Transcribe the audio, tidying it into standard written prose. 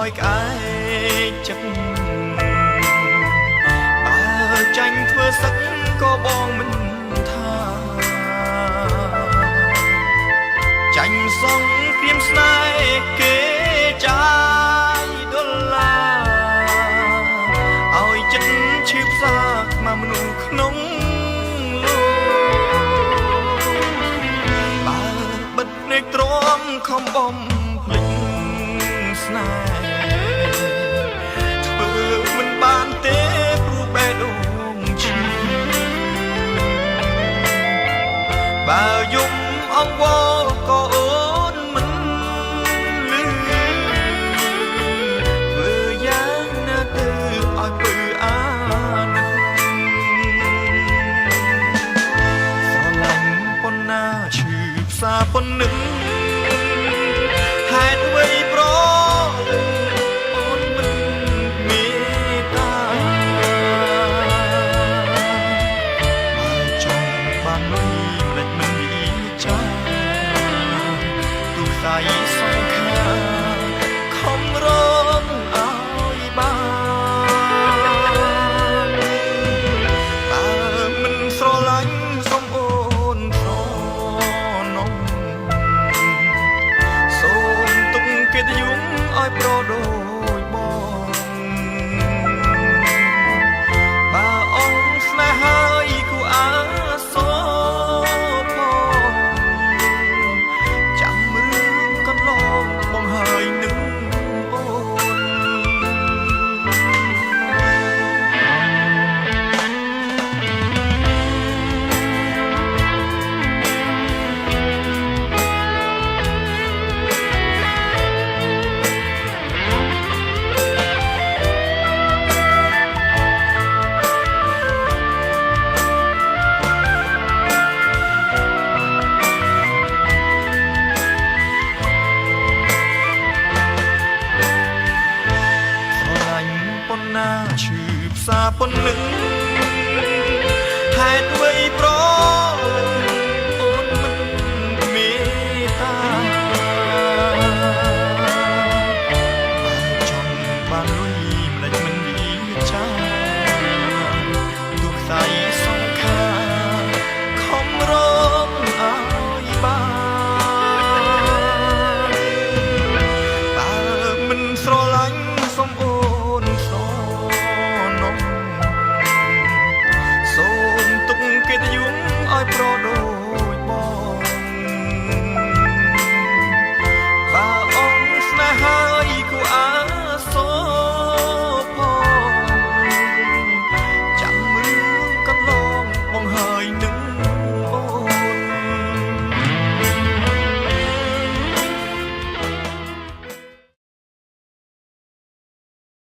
ឲ្យក្អែកចិត្តបើចាញ់ធ្វើសឹកក៏បងមិនថាចាញ់សងព្រាមស្នេហ៍គេចាយដុល្លារឲ្យចិត្តឈឺផ្សាខ្មាំមនុស្សក្នុងលោកបើបិទភ្នែកទ្រាំខំបំភ្លេចស្នេហ៍ធ្វើមិនបានទេព្រោះបេះដូងឈឺបើយំអង្វរក៏អូនមិនលឺធ្វើយ៉ាងណាទៅឲ្យពើអាណិតស្រឡាញ់ប៉ុណ្ណាឈឺផ្សាប៉ុណ្ណឹងហេតុអ្វីប្រអូនមិនមេត្តាបើចង់បានលុយមិនមិនវិចារទុកសាយសង្ខារខំរងឲ្យបានបើមិនស្រឡាញ់សូមអូនស្រណុំសូមទុកកិត្តិយសឲ្យប្រដូចបងបើអង្គស្នេហ៍ហើយគួរអាសរផងចាំរឿងកន្លងបងហើយនឹងអូនប៉ុណ្ណាឈឺផ្សាប៉ុណ្ណឹងហេតុអ្វីប្រអូនមិនមេត្តាបើចង់បានលុយមិនមិនវិចារទុកសាយសង្ខារខំរងឲ្យបានបើមិនស្រឡាញ់សូមអូនសូមទុកកិត្តិយសឲ្យប្រដូ